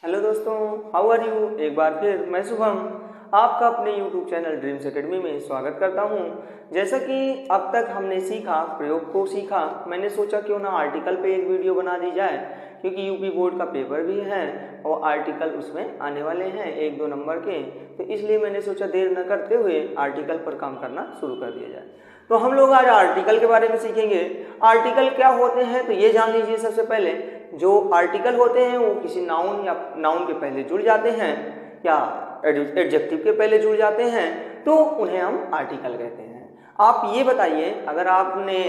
Hello दोस्तों, how are you. एक बार फिर मैं शुभम आपका अपने YouTube चैनल ड्रीम्स एकेडमी में स्वागत करता हूं। जैसा कि अब तक हमने सीखा, प्रयोग को सीखा, मैंने सोचा क्यों ना आर्टिकल पे एक वीडियो बना दी जाए, क्योंकि यूपी बोर्ड का पेपर भी है और आर्टिकल उसमें आने वाले हैं 1-2 नंबर के। तो इसलिए मैंने सोचा देर न करते हुए आर्टिकल पर काम करना शुरू कर दिया जाए। तो हम लोग आज आर्टिकल के बारे में सीखेंगे। आर्टिकल क्या होते हैं तो ये जान लीजिए। सबसे पहले जो आर्टिकल होते हैं वो किसी नाउन या नाउन के पहले जुड़ जाते हैं या एडजेक्टिव के पहले जुड़ जाते हैं, तो उन्हें हम आर्टिकल कहते हैं। आप ये बताइए, अगर आपने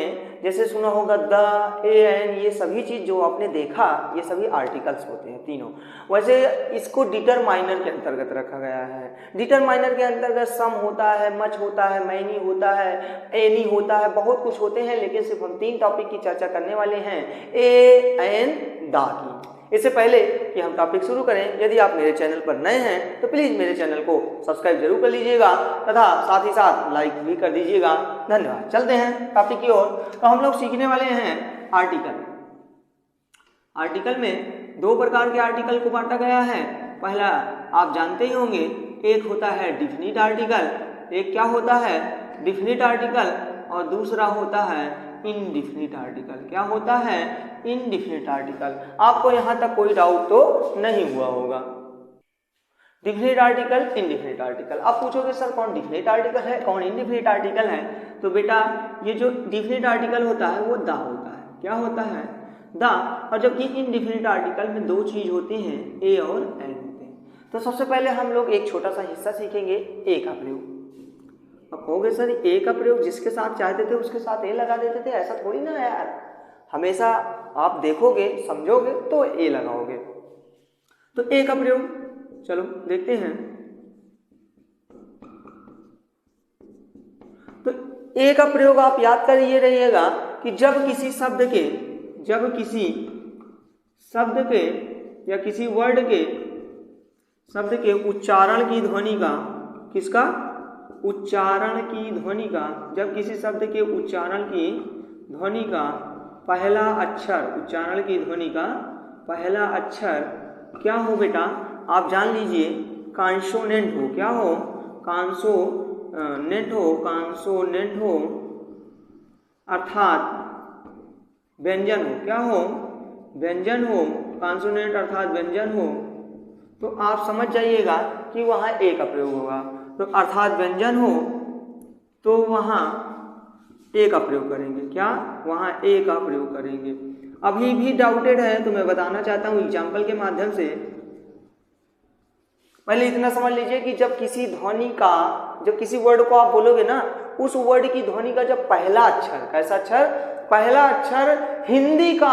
जैसे सुना होगा द, एन, ये सभी चीज़ जो आपने देखा, ये सभी आर्टिकल्स होते हैं तीनों। वैसे इसको डिटरमाइनर के अंतर्गत रखा गया है। डिटरमाइनर के अंतर्गत सम होता है, मच होता है, मैनी होता है, एनी होता है, बहुत कुछ होते हैं, लेकिन सिर्फ हम 3 टॉपिक की चर्चा करने वाले हैं, ए, एन, दा की। इससे पहले कि हम टॉपिक शुरू करें, यदि आप मेरे चैनल पर नए हैं तो प्लीज़ मेरे चैनल को सब्सक्राइब जरूर कर लीजिएगा तथा साथ ही साथ लाइक भी कर दीजिएगा। धन्यवाद। चलते हैं टॉपिक की ओर। तो हम लोग सीखने वाले हैं आर्टिकल। आर्टिकल में 2 प्रकार के आर्टिकल को बांटा गया है। पहला आप जानते ही होंगे, एक होता है डिफिनिट आर्टिकल। एक क्या होता है? Definite article. और दूसरा होता है इनडिफिनिट आर्टिकल। क्या होता है? Indefinite article. आपको यहां तक कोई डाउट तो नहीं हुआ होगा। Definite article, indefinite article. आप पूछोगे सर कौन डिफिनिट आर्टिकल है, कौन इनडिफिनिट आर्टिकल है? तो बेटा ये जो डिफिनिट आर्टिकल होता है वो दा होता है। क्या होता है? दा। और जबकि इनडिफिनिट आर्टिकल में 2 चीज होती हैं, ए और एन होते हैं। तो सबसे पहले हम लोग एक छोटा सा हिस्सा सीखेंगे, ए का प्रयोग। अब कहोगे सर ए का प्रयोग जिसके साथ चाहते थे उसके साथ ए लगा देते थे, ऐसा थोड़ी ना यार। हमेशा आप देखोगे, समझोगे तो ए लगाओगे। तो ए का प्रयोग चलो देखते हैं। तो ए का प्रयोग आप याद कर ये रहिएगा कि जब किसी शब्द के या किसी वर्ड के शब्द के उच्चारण की ध्वनि का, किसका? उच्चारण की ध्वनि का, जब किसी शब्द के उच्चारण की ध्वनि का पहला अक्षर, उच्चारण की ध्वनि का पहला अक्षर क्या हो बेटा? आप जान लीजिए कॉन्सोनेंट हो। क्या हो? कॉन्सोनेंट हो। कॉन्सोनेंट हो अर्थात व्यंजन हो। क्या हो? व्यंजन हो। कॉन्सोनेंट अर्थात व्यंजन हो। तो आप समझ जाइएगा कि वहां ए का प्रयोग होगा। तो अर्थात व्यंजन हो तो वहां ए का प्रयोग करेंगे। क्या? वहां ए का प्रयोग करेंगे। अभी भी डाउटेड है तो मैं बताना चाहता हूं एग्जाम्पल के माध्यम से। पहले इतना समझ लीजिए कि जब किसी ध्वनि का, जब किसी वर्ड को आप बोलोगे ना, उस वर्ड की ध्वनि का जब पहला अक्षर, कैसा अक्षर? पहला अक्षर हिंदी का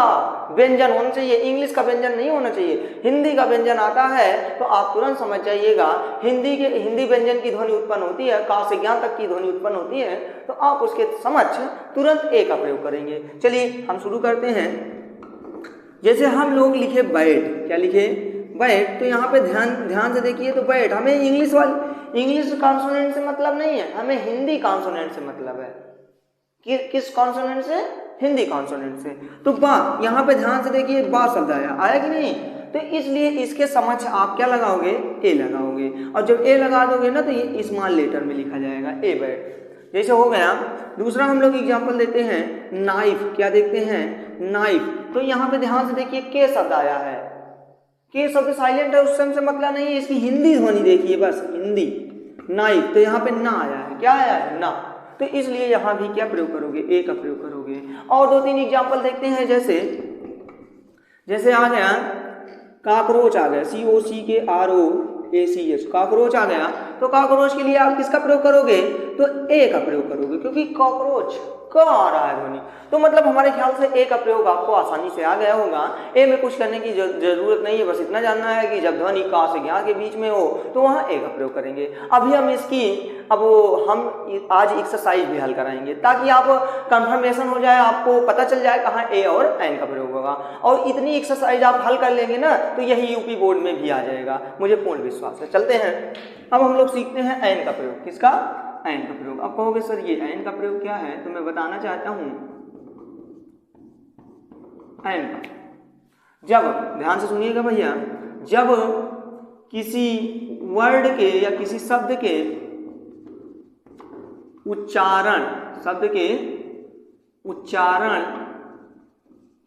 व्यंजन होना चाहिए, इंग्लिश का व्यंजन नहीं होना चाहिए। हिंदी का व्यंजन आता है तो आप तुरंत समझ जाइएगा हिंदी व्यंजन की ध्वनि उत्पन्न होती है, का से ज्ञान तक की ध्वनि उत्पन्न होती है, तो आप उसके समक्ष तुरंत ए का प्रयोग करेंगे। चलिए हम शुरू करते हैं। जैसे हम लोग लिखे बैट। क्या लिखे? बैट। तो यहाँ पे ध्यान से देखिए। तो बैट हमें इंग्लिश कॉन्सोनेंट से मतलब नहीं है, हमें हिंदी कॉन्सोनेंट से मतलब है। किस कॉन्सोनेंट से? हिंदी कॉन्सोनेंट से। तो बा, यहाँ पे ध्यान से देखिए, बा शब्द आया कि नहीं? तो इसलिए इसके समक्ष आप क्या लगाओगे? ए लगाओगे। और जब ए लगा दोगे ना तो ये स्मॉल लेटर में लिखा जाएगा, ए बैट। जैसे हो गया। दूसरा हम लोग एग्जाम्पल देते हैं नाइफ। क्या देखते हैं? नाइफ। तो यहाँ पे ध्यान से देखिए, के शब्द आया है। के शब्द साइलेंट है, उस से मतलब नहीं है, इसकी हिंदी ध्वनि देखिए, बस हिंदी। नाइफ। तो यहाँ पे ना आया है। क्या आया है? ना। तो इसलिए यहां भी क्या प्रयोग करोगे? ए का प्रयोग करोगे। और 2-3 एग्जाम्पल देखते हैं। जैसे आ गया काकरोच, आ गया COCKROACH, काकरोच आ गया। तो काकरोच के लिए आप किसका प्रयोग करोगे? तो ए का प्रयोग करोगे, क्योंकि कॉकरोच का आ रहा है ध्वनि। तो मतलब हमारे ख्याल से ए का प्रयोग आपको आसानी से आ गया होगा। ए में कुछ करने की जरूरत नहीं है, बस इतना जानना है कि जब ध्वनि का से ज्ञा के बीच में हो तो वहां ए का प्रयोग करेंगे। अभी हम आज एक्सरसाइज भी हल कराएंगे ताकि आप कंफर्मेशन हो जाए, आपको पता चल जाए कहाँ ए और एन का प्रयोग होगा। और इतनी एक्सरसाइज आप हल कर लेंगे ना तो यही यूपी बोर्ड में भी आ जाएगा, मुझे पूर्ण विश्वास है। चलते हैं, अब हम लोग सीखते हैं एन का प्रयोग। किसका? एन का प्रयोग। अब कहोगे सर ये एन का प्रयोग क्या है, तो मैं बताना चाहता हूं एन का। जब, ध्यान से सुनिएगा भैया, जब किसी वर्ड के या किसी शब्द के उच्चारण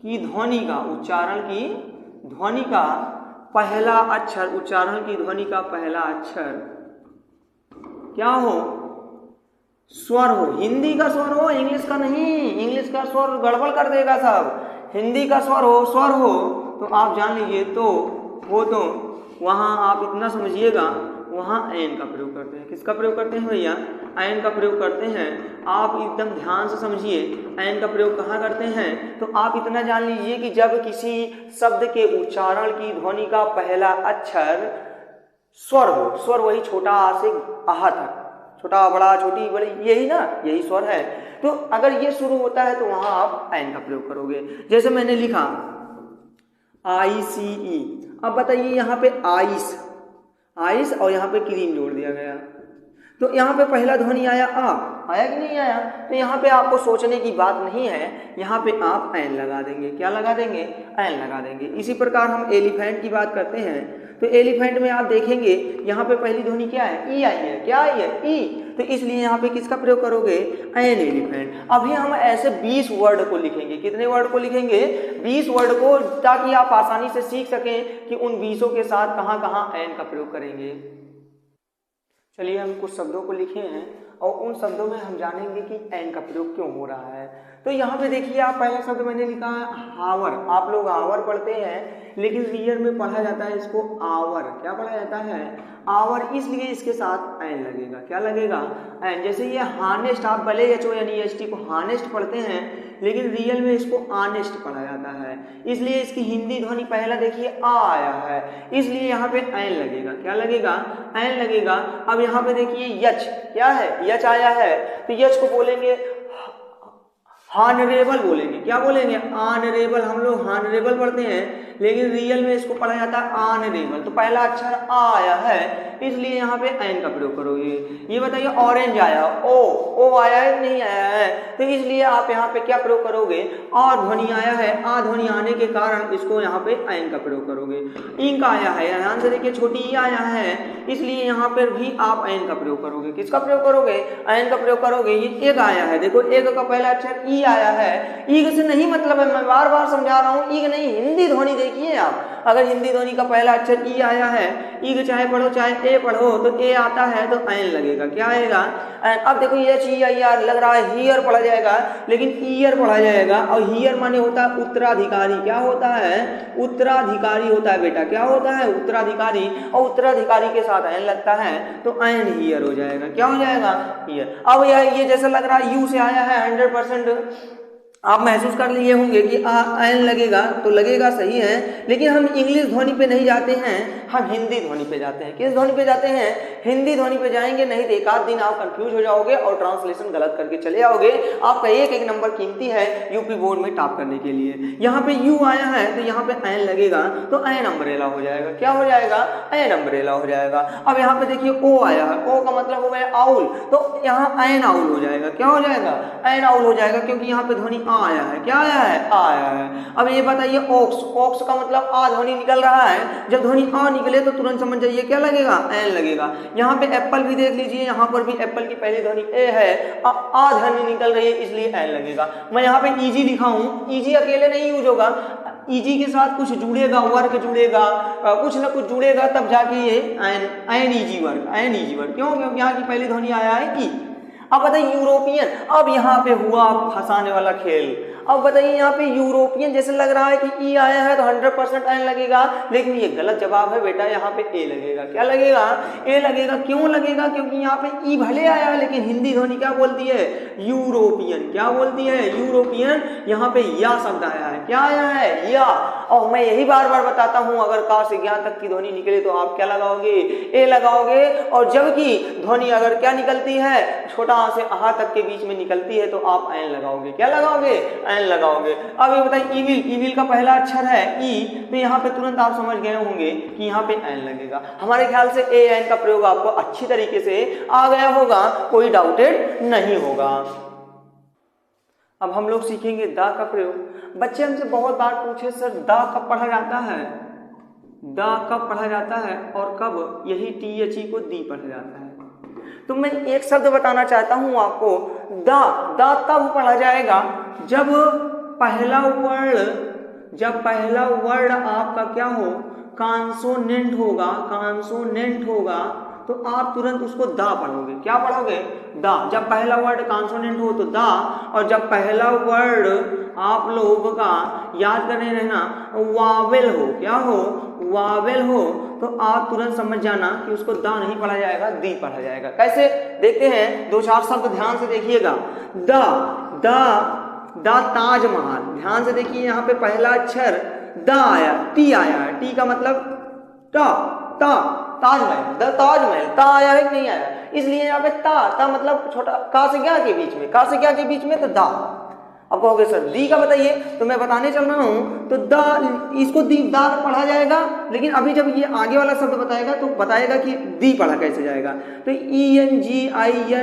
की ध्वनि का पहला अक्षर क्या हो, स्वर हो। हिंदी का स्वर हो, इंग्लिश का नहीं। इंग्लिश का स्वर गड़बड़ कर देगा सब। हिंदी का स्वर हो तो आप जान लीजिए तो वहां आप इतना समझिएगा, वहां ऐन का प्रयोग करते हैं। किसका प्रयोग करते हैं भैया? ऐन का प्रयोग करते हैं। आप एकदम ध्यान से समझिए ऐन का प्रयोग कहाँ करते हैं। तो आप इतना जान लीजिए कि जब किसी शब्द के उच्चारण की ध्वनि का पहला अक्षर स्वर हो, स्वर वही छोटा आ से आहा तक, छोटा बड़ा छोटी बड़ी, यही स्वर है। तो अगर ये शुरू होता है तो वहां आप ऐन का प्रयोग करोगे। जैसे मैंने लिखा ICE, अब बताइए यहाँ पे आइस और यहाँ पे क्रीम जोड़ दिया गया, तो यहाँ पे पहला ध्वनि आया आया कि नहीं आया? तो यहाँ पे आपको सोचने की बात नहीं है, यहाँ पे आप ऐन लगा देंगे। क्या लगा देंगे? ऐन लगा देंगे। इसी प्रकार हम एलिफेंट की बात करते हैं, तो एलिफेंट में आप देखेंगे यहाँ पे पहली ध्वनि क्या है? ई आई है। क्या आई है? ई। तो इसलिए यहाँ पे किसका प्रयोग करोगे? ऐन एलिफेंट। अभी हम ऐसे 20 वर्ड को लिखेंगे। कितने वर्ड को लिखेंगे? 20 वर्ड को, ताकि आप आसानी से सीख सकें कि उन 20 के साथ कहाँ कहाँ ऐन का प्रयोग करेंगे। चलिए हम कुछ शब्दों को लिखे हैं और उन शब्दों में हम जानेंगे कि ऐन का प्रयोग क्यों हो रहा है। तो यहाँ पे देखिए, आप पहला शब्द मैंने लिखा है हावर। आप लोग आवर पढ़ते हैं, लेकिन रियल में पढ़ा जाता है इसको आवर। क्या पढ़ा जाता है? आवर। इसलिए इसके साथ ऐन लगेगा। क्या लगेगा? ऐन। जैसे ये हानेस्ट, आप भले HONEST को हानेस्ट पढ़ते हैं, लेकिन रियल में इसको आनेस्ट पढ़ा जाता है। इसलिए इसकी हिंदी ध्वनि पहला देखिए आ आया है, इसलिए यहाँ पे ऐन लगेगा। क्या लगेगा? ऐन लगेगा। अब यहाँ पे देखिए यच। क्या है? यच आया है, तो यच को बोलेंगे हानरेबल बोलेंगे। क्या बोलेंगे? ऑनरेबल। हम लोग हानरेबल पढ़ते हैं, लेकिन रियल में इसको पढ़ा जाता है ऑनरेबल। तो पहला अक्षर आ आया है, इसलिए यहाँ पे ऐन का प्रयोग करोगे। ये बताइए ऑरेंज आया, ओ आया है नहीं आया है? तो इसलिए आप यहाँ पे क्या प्रयोग करोगे? आ ध्वनि आया है, आ ध्वनि आने के कारण इसको यहाँ पे ऐन का प्रयोग करोगे। इंक आया है, ध्यान से देखिए छोटी ई आया है, इसलिए यहाँ पर भी आप ऐन का प्रयोग करोगे। किसका प्रयोग करोगे? ऐन का प्रयोग करोगे। ये एग आया है, देखो एग का पहला अक्षर ई आया है। ईग से नहीं मतलब है, मैं बार बार समझा रहा हूँ, ईग नहीं, हिंदी ध्वनि देखिए आप। अगर हिंदी ध्वनि का पहला अक्षर ई आया है, ईग चाहे पढ़ो चाहे ए पढ़ो, तो ए आता है तो ऐन लगेगा। क्या आएगा? अब देखो ये EIR लग रहा है हियर पढ़ा जाएगा, लेकिन ईयर पढ़ा जाएगा। और हियर माने होता है उत्तराधिकारी। क्या होता है? उत्तराधिकारी होता है बेटा। क्या होता है? उत्तराधिकारी। और उत्तराधिकारी के साथ ऐन लगता है तो ऐन हियर हो जाएगा। क्या हो जाएगा? हियर। अब ये जैसा लग रहा है यू से आया है 100%, आप महसूस कर लिए होंगे कि ऐन लगेगा, तो लगेगा सही है, लेकिन हम इंग्लिश ध्वनि पे नहीं जाते हैं, हम हिंदी ध्वनि पे जाते हैं। किस ध्वनि पे जाते हैं? हिंदी ध्वनि पे जाएंगे, नहीं तो एक आध दिन आप कंफ्यूज हो जाओगे और ट्रांसलेशन गलत करके चले आओगे। आपका एक नंबर कीमती है यूपी बोर्ड में टॉप करने के लिए। यहाँ पे यू आया है तो यहाँ पे ऐन लगेगा, तो ऐन अम्ब्रेला हो जाएगा। क्या हो जाएगा? ऐन अम्ब्रेला हो जाएगा। अब यहाँ पे देखिए ओ आया है, ओ का मतलब हो गया आउल, तो यहाँ ऐन आउल हो जाएगा। क्या हो जाएगा? ऐन आउल हो जाएगा, क्योंकि यहाँ पे ध्वनि आया है। क्या आया है? आया है। अब ये बताइए ओक्स का मतलब आ ध्वनि निकल रहा है। जब ध्वनि आ निकले तो तुरंत समझ जाइए क्या लगेगा? ऐन लगेगा। यहाँ पे एप्पल भी देख लीजिए, यहाँ पर भी एप्पल की पहली ध्वनि ए है, आ ध्वनि निकल रही है, इसलिए ऐन लगेगा। मैं यहाँ पे ईजी लिखा हूँ, ईजी अकेले नहीं यूज होगा, ईजी के साथ कुछ जुड़ेगा, वर्क जुड़ेगा, कुछ ना कुछ जुड़ेगा, तब जाके ये ऐन ईजी वर्क। क्यों? क्योंकि यहाँ की पहली ध्वनि आया है ई। अब बताइए यूरोपियन। अब यहाँ पे हुआ फंसाने वाला खेल। अब बताइए यहाँ पे यूरोपियन जैसे लग रहा है कि ई आया है तो 100% ऐन लगेगा, लेकिन ये गलत जवाब है बेटा। यहाँ पे ए लगेगा। क्या लगेगा? ए लगेगा। क्यों लगेगा? क्योंकि यहाँ पे ई भले आया है, लेकिन हिंदी ध्वनि क्या बोलती है? यूरोपियन। क्या बोलती है? यूरोपियन। यहाँ पे या शब्द आया है। क्या आया है? या। और मैं यही बार बार बताता हूँ, अगर का से ज्ञा तक की ध्वनि निकले तो आप क्या लगाओगे? ए लगाओगे। और जबकि ध्वनि अगर क्या निकलती है? छोटा आ से आहा तक के बीच में निकलती है तो आप ऐन लगाओगे। क्या लगाओगे? ऐन लगाओगे। अब ये बताइए ईविल का पहला अक्षर है ई, तो यहाँ पे तुरंत आप समझ गए होंगे कि यहाँ पे ऐन लगेगा। हमारे ख्याल से ए ऐन का प्रयोग आपको अच्छी तरीके से आ गया होगा, कोई डाउटेड नहीं होगा। अब हम लोग सीखेंगे द का प्रयोग। बच्चे हमसे बहुत बार पूछे, सर द कब पढ़ा जाता है? द कब पढ़ा जाता है और कब यही THE को दी पढ़ा जाता है। तो मैं एक शब्द बताना चाहता हूं आपको, द तब पढ़ा जाएगा जब पहला वर्ड आपका क्या हो, कॉन्सोनेंट होगा, तो आप तुरंत उसको दा पढ़ोगे। क्या पढ़ोगे? दा। जब पहला वर्ड कॉन्सोनेंट हो तो दा, और जब पहला वर्ड आप लोगों का याद करने रहना वावेल हो, क्या हो, वावेल हो, तो आप तुरंत समझ जाना कि उसको दा नहीं पढ़ा जाएगा, दी पढ़ा जाएगा। कैसे? देखते हैं, दो चार शब्द ध्यान से देखिएगा। द ताजमहल, ध्यान से देखिए, यहाँ पे पहला अक्षर द आया, टी आया है, टी का मतलब ताजमहल, द ताजमहल, ता आया है कि नहीं आया, इसलिए यहाँ पे ता मतलब छोटा का से क्या के बीच में तो दा। अब कहोगे सर दी का बताइए, तो मैं बताने चल रहा हूं, तो दा, इसको दा पढ़ा जाएगा, लेकिन अभी जब ये आगे वाला शब्द बताएगा तो बताएगा कि दी पढ़ा कैसे जाएगा। तो ENGINEER,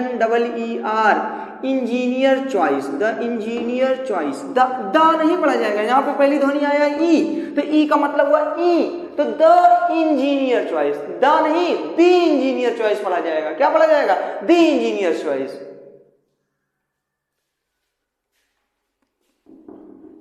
engineer choice, the engineer choice, दा नहीं पढ़ा जाएगा। यहाँ पे पहली ध्वनि आया ई, तो ई का मतलब हुआ ई, तो द इंजीनियर चॉइस, दा नहीं दी इंजीनियर चॉइस पढ़ा जाएगा। क्या पढ़ा जाएगा? दी इंजीनियर चॉइस।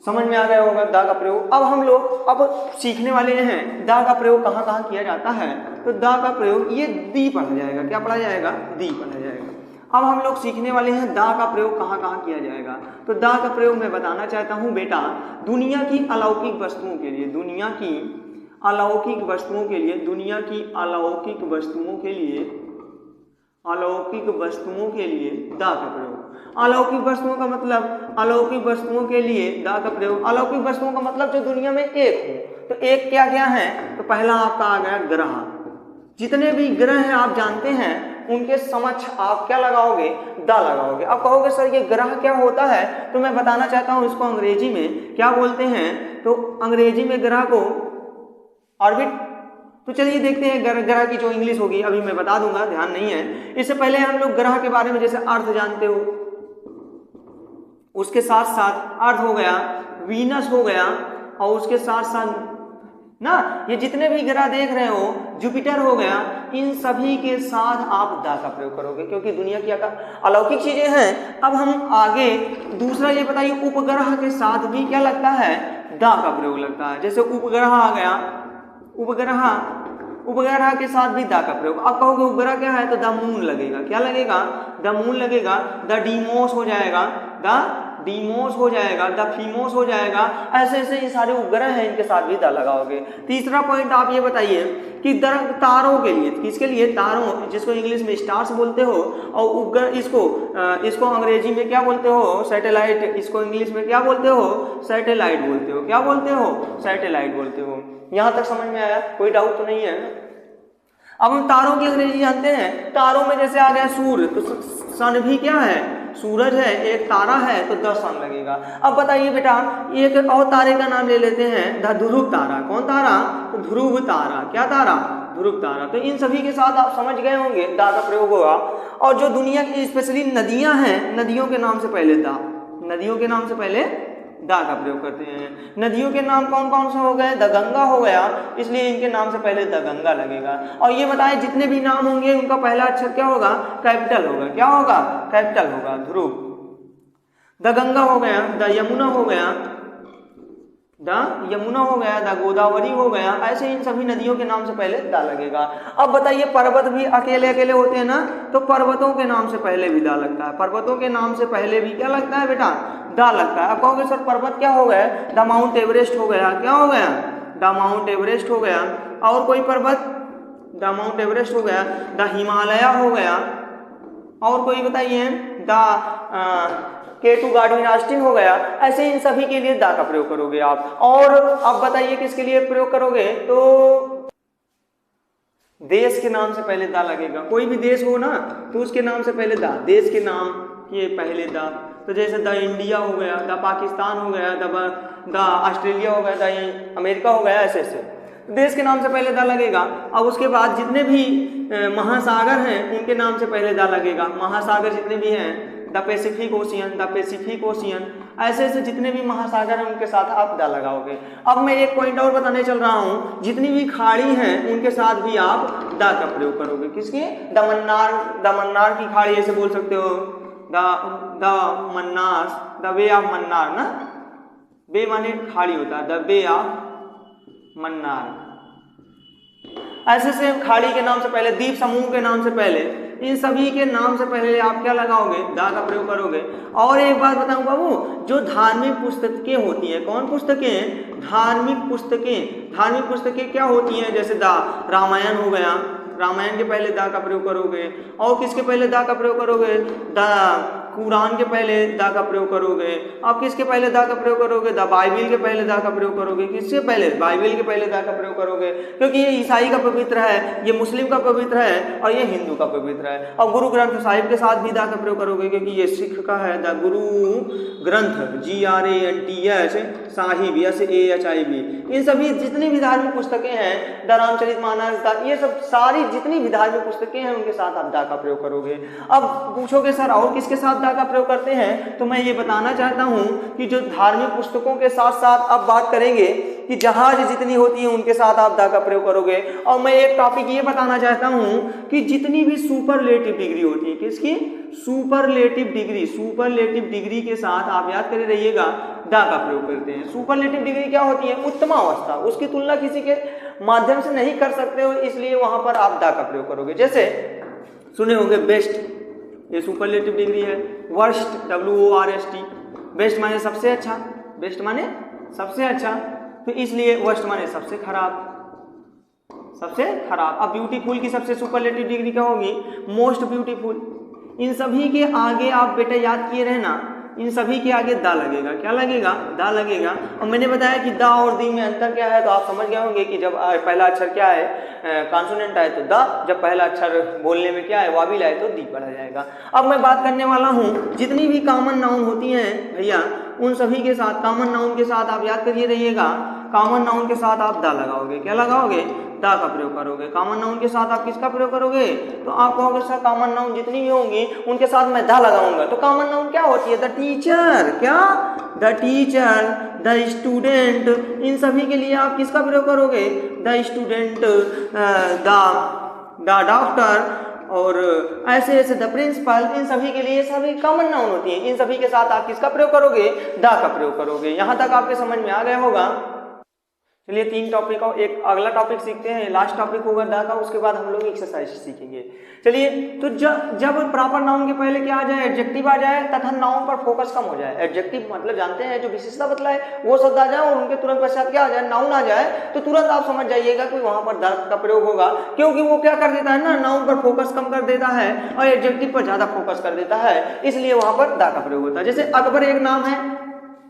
समझ में आ गया होगा दा का प्रयोग। अब हम लोग सीखने वाले हैं दा का प्रयोग कहाँ कहाँ किया जाता है। तो दा का प्रयोग ये दी पढ़ा जाएगा। क्या पढ़ा जाएगा? दी पढ़ा जाएगा। अब हम लोग सीखने वाले हैं दा का प्रयोग कहाँ कहाँ किया जाएगा। तो दा का प्रयोग मैं बताना चाहता हूँ बेटा, दुनिया की अलौकिक वस्तुओं के लिए, दुनिया की अलौकिक वस्तुओं के लिए, दुनिया की अलौकिक वस्तुओं के लिए, अलौकिक वस्तुओं के लिए दा का प्रयोग। अलौकिक वस्तुओं का मतलब, अलौकिक वस्तुओं के लिए दा का प्रयोग। अलौकिक वस्तुओं का मतलब जो दुनिया में एक हो। तो एक क्या क्या है? तो पहला आपका आ गया ग्रह। जितने भी ग्रह हैं आप जानते हैं, उनके समक्ष आप क्या लगाओगे? दा लगाओगे। अब कहोगे सर ये ग्रह क्या होता है, तो मैं बताना चाहता हूं इसको अंग्रेजी में क्या बोलते हैं। तो अंग्रेजी में ग्रह को ऑर्बिट। तो चलिए देखते हैं ग्रह की जो इंग्लिश होगी, अभी मैं बता दूंगा, ध्यान नहीं है। इससे पहले हम लोग ग्रह के बारे में जैसे अर्थ जानते हो, उसके साथ साथ अर्थ हो गया, वीनस हो गया, और उसके साथ साथ ना ये जितने भी ग्रह देख रहे हो, जुपिटर हो गया, इन सभी के साथ आप दा का प्रयोग करोगे, क्योंकि दुनिया की अलौकिक चीजें हैं। अब हम आगे दूसरा ये बताइए, उपग्रह के साथ भी क्या लगता है? दा का प्रयोग लगता है। जैसे उपग्रह आ गया, उपग्रह के साथ भी दा का प्रयोग। अब कहोगे उपग्रह क्या है, तो द मून लगेगा। क्या लगेगा? द मून लगेगा। द डीमोस हो जाएगा, द डीमोस हो जाएगा, द फीमोस हो जाएगा। ऐसे ऐसे ये सारे उपग्रह हैं, इनके साथ भी दा लगाओगे। तीसरा पॉइंट आप ये बताइए कि तारों के लिए, किसके लिए? तारों, जिसको इंग्लिश में स्टार्स बोलते हो, और उपग्रह इसको अंग्रेजी में क्या बोलते हो? सैटेलाइट। इसको इंग्लिश में क्या बोलते हो? सैटेलाइट बोलते हो। क्या बोलते हो? सैटेलाइट बोलते हो। यहां तक समझ में आया? कोई डाउट तो नहीं है? अब हम तारों की अंग्रेजी जानते हैं। तारों में जैसे आ गया सूर्य, तो सन भी क्या है? सूरज है। एक तारा है तो द सन लगेगा। अब बताइए बेटा, एक और तारे का नाम ले लेते हैं, द ध्रुव तारा। कौन तारा? तो ध्रुव तारा। क्या तारा? ध्रुव तारा। तो इन सभी के साथ आप समझ गए होंगे दा का प्रयोग होगा। और जो दुनिया की स्पेशली नदियां हैं, नदियों के नाम से पहले दा, नदियों के नाम से पहले दा का प्रयोग करते हैं। नदियों के नाम कौन कौन से हो गए? द गंगा हो गया, इसलिए इनके नाम से पहले द गंगा लगेगा। और ये बताएं जितने भी नाम होंगे उनका पहला अक्षर क्या होगा? कैपिटल होगा। क्या होगा? कैपिटल होगा। ध्रुव, द गंगा हो गया, द यमुना हो गया, द यमुना हो गया, द गोदावरी हो गया। ऐसे इन सभी नदियों के नाम से पहले दा लगेगा। अब बताइए पर्वत भी अकेले अकेले होते हैं ना, तो पर्वतों के नाम से पहले भी दा लगता है। पर्वतों के नाम से पहले भी क्या लगता है बेटा? दा लगता है। अब कहोगे सर पर्वत क्या हो गया? द माउंट एवरेस्ट हो गया। क्या हो गया? द माउंट एवरेस्ट हो गया। और कोई पर्वत? द माउंट एवरेस्ट हो गया, द हिमालय हो गया। और कोई बताइए? द K2 गार्डविन ऑस्टिन हो गया। ऐसे इन सभी के लिए दा का प्रयोग करोगे आप। और अब बताइए किसके लिए प्रयोग करोगे? तो देश के नाम से पहले दा लगेगा। कोई भी देश हो ना, तो उसके नाम से पहले दा, देश के नाम के पहले दा। तो जैसे द इंडिया हो गया, द पाकिस्तान हो गया, द ऑस्ट्रेलिया हो गया, द अमेरिका हो गया। ऐसे ऐसे देश के नाम से पहले दा लगेगा। अब उसके बाद जितने भी महासागर हैं उनके नाम से पहले दा लगेगा। महासागर जितने भी हैं, the Pacific ocean, the Pacific ocean. ऐसे ऐसे जितने भी महासागर हैं उनके साथ आप दा लगाओगे। अब मैं एक पॉइंट और बताने चल रहा हूं, जितनी भी खाड़ी हैं उनके साथ भी आप दा का प्रयोग करोगे। किसके? दमन्नार की खाड़ी ऐसे बोल सकते हो, the Mannar, the way of Mannar ना, बे माने खाड़ी होता है, द बे ऑफ मन्नार। ऐसे से खाड़ी के नाम से पहले, द्वीप समूह के नाम से पहले, इन सभी के नाम से पहले आप क्या लगाओगे? दा का प्रयोग करोगे। और एक बात बताऊं बाबू, जो धार्मिक पुस्तकें होती हैं, कौन पुस्तकें? धार्मिक पुस्तकें। धार्मिक पुस्तकें क्या होती हैं? जैसे दा, रामायण हो गया, रामायण के पहले दा का प्रयोग करोगे। और किसके पहले दा का प्रयोग करोगे? दा कुरान के पहले दा का प्रयोग करोगे। आप किसके पहले दा का प्रयोग करोगे? द बाइबिल के पहले दा का प्रयोग करोगे। किससे पहले? बाइबिल के पहले दा का प्रयोग करोगे, क्योंकि ये ईसाई का पवित्र है, ये मुस्लिम का पवित्र है और ये हिंदू का पवित्र है। और गुरु ग्रंथ साहिब के साथ भी दा का प्रयोग करोगे, क्योंकि ये सिख का है, the Guru Granth, GRANTH Sahib, SAHIB। इन सभी जितनी भी धार्मिक पुस्तकें हैं, द रामचरितमानस, ये सब सारी जितनी भी धार्मिक पुस्तकें हैं उनके साथ आप दा का प्रयोग करोगे। अब पूछोगे सर और किसके साथ दा का प्रयोग करते हैं? तो मैं ये बताना चाहता हूं कि जो धार्मिक पुस्तकों के साथ साथ अब बात करेंगे कि जहाज जितनी होती है उनके साथ आप दा का प्रयोग करोगे। और मैं एक टॉपिक ये बताना चाहता हूं कि जितनी भी सुपरलेटिव डिग्री होती है, किसकी? सुपरलेटिव डिग्री, सुपरलेटिव डिग्री के साथ आप याद करे रहिएगा दा का प्रयोग करते हैं। सुपरलेटिव डिग्री क्या होती है? उत्तम अवस्था, उसकी तुलना किसी के माध्यम से नहीं कर सकते हो, इसलिए वहां पर आप दा का प्रयोग करोगे। जैसे सुने होंगे बेस्ट, ये सुपरलेटिव डिग्री है। वर्स्ट, WORST, बेस्ट माने सबसे अच्छा, बेस्ट माने सबसे अच्छा, तो इसलिए वर्स्ट माने सबसे खराब, सबसे खराब। अब ब्यूटीफुल की सबसे सुपरलेटिव डिग्री क्या होगी? Most beautiful. इन सभी के आगे आप बेटा याद किए रहना, इन सभी के आगे दा लगेगा। क्या लगेगा? दा लगेगा। और मैंने बताया कि दा और दी में अंतर क्या है, तो आप समझ गए होंगे कि जब पहला अक्षर क्या है, कॉन्सोनेंट आए तो दा, जब पहला अक्षर बोलने में क्या है, वाविल आए तो दी पढ़ा जाएगा। अब मैं बात करने वाला हूँ जितनी भी कॉमन नाउन होती हैं भैया, उन सभी के साथ, कॉमन नाउन के साथ आप याद करिए रहिएगा, कॉमन नाउन के साथ आप दा लगाओगे। क्या लगाओगे? दा का प्रयोग करोगे। कॉमन नाउन के साथ आप किसका प्रयोग करोगे? तो आप कहोगे सर कॉमन नाउन जितनी भी होंगी उनके साथ मैं दा लगाऊंगा। तो कॉमन नाउन क्या होती है? द टीचर, क्या? द टीचर, द स्टूडेंट, इन सभी के लिए आप किसका प्रयोग करोगे? द स्टूडेंट, द डॉक्टर और ऐसे ऐसे द प्रिंसिपल, इन सभी के लिए सभी कॉमन नाउन होती है। इन सभी के साथ आप किसका प्रयोग करोगे? दा का प्रयोग करोगे। यहां तक आपके समझ में आ गया होगा। चलिए 3 टॉपिक और एक अगला टॉपिक सीखते हैं, लास्ट टॉपिक होगा दा का, उसके बाद हम लोग एक्सरसाइज सीखेंगे। चलिए, तो जब प्रॉपर नाउन के पहले क्या आ जाए? एडजेक्टिव आ जाए तथा नाउन पर फोकस कम हो जाए। एडजेक्टिव मतलब जानते हैं, जो विशेषता बतलाए वो शब्द आ जाए और उनके तुरंत पश्चात क्या आ जाए? नाउन आ जाए, तो तुरंत आप समझ जाइएगा कि वहां पर दा का प्रयोग होगा, क्योंकि वो क्या कर देता है ना, नाउन पर फोकस कम कर देता है और एडजेक्टिव पर ज्यादा फोकस कर देता है, इसलिए वहां पर दा का प्रयोग होता है। जैसे अकबर एक नाम है,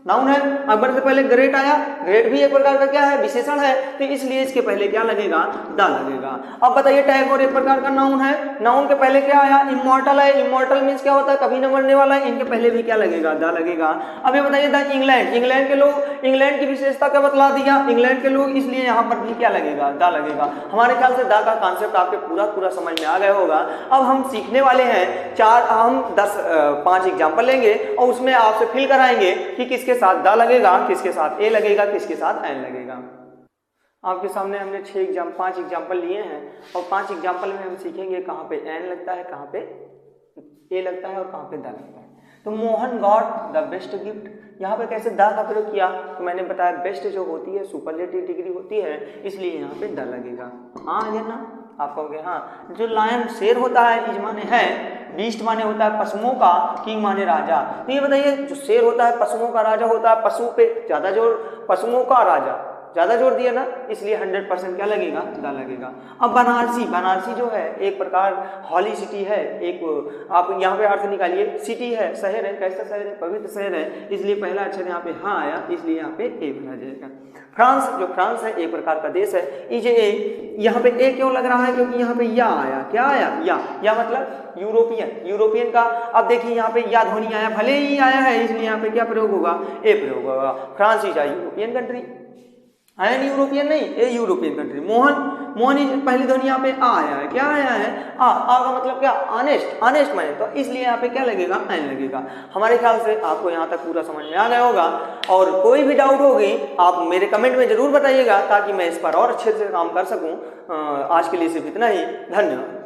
नाउन है, अकबर से पहले ग्रेट आया, ग्रेट भी एक प्रकार का क्या है? विशेषण है, तो इसलिए इसके पहले क्या लगेगा? दा लगेगा। अब बताइए टैगोर एक प्रकार का नाउन है, नाउन के पहले क्या आया? इमॉर्टल है, इमॉर्टल मींस क्या होता है? कभी न मरने वाला है, इनके पहले भी क्या लगेगा? दा लगेगा। अब ये बताइए द इंग्लैंड, इंग्लैंड के लोग, इंग्लैंड की विशेषता क्या बतला दिया? इंग्लैंड के लोग, इसलिए यहाँ पर भी क्या लगेगा? दा लगेगा। हमारे ख्याल से दा का कॉन्सेप्ट आपके पूरा समझ में आ गया होगा। अब हम सीखने वाले हैं 5 एग्जाम्पल लेंगे और उसमें आपसे फिल कराएंगे कि किसके साथ दा लगेगा, किसके साथ ए लगेगा, किसके साथ एन लगेगा। आपके सामने हमने 5 एग्जाम्पल लिए हैं और 5 एग्जाम्पल में हम सीखेंगे कहाँ पे एन लगता है, कहाँ पे ए लगता है और कहाँ पे दा लगता है। तो Mohan got the best gift, यहाँ पे कैसे दा का प्रयोग किया? तो मैंने बताया बेस्ट जो होती है सुपरलेटिव डिग्री होती है, इसलिए यहाँ पे दा लगेगा। हाँ या ना? आप कहोगे हाँ। जो लायन शेर होता है, इज माने है, बीस्ट माने होता है पशुओं का, किंग माने राजा। तो ये बताइए जो शेर होता है पशुओं का राजा होता है, पशु पे ज्यादा जोर, पशुओं का राजा ज्यादा जोर दिया ना, इसलिए 100% क्या लगेगा? दा लगेगा। अब बनारसी, बनारसी जो है एक प्रकार हॉली सिटी है, एक आप यहाँ पे अर्थ निकालिए, सिटी है, शहर है, कैसा शहर है? पवित्र शहर है, इसलिए पहला अक्षर यहाँ पे हाँ आया, इसलिए यहाँ पे ए बना जाएगा। फ्रांस, जो फ्रांस है एक प्रकार का देश है, ए, यहाँ पे ए क्यों लग रहा है? क्योंकि यहाँ पे या आया। क्या आया? या मतलब यूरोपियन, यूरोपियन का। अब देखिए यहाँ पे या ध्वनि आया, भले ही आया है, इसलिए यहाँ पे क्या प्रयोग होगा? ए प्रयोग होगा। France is a European country. An European नहीं, a European country. Mohan, Mohan पहली ध्वनि यहाँ पे आ आया है, क्या आया है, आ का मतलब क्या, ऑनेस्ट, ऑनेस्ट मैन, तो इसलिए यहाँ पे क्या लगेगा, एन लगेगा। हमारे ख्याल से आपको यहाँ तक पूरा समझ में आ गया होगा, और कोई भी डाउट होगी आप मेरे कमेंट में जरूर बताइएगा ताकि मैं इस पर और अच्छे से काम कर सकूँ। आज के लिए सिर्फ इतना ही, धन्यवाद।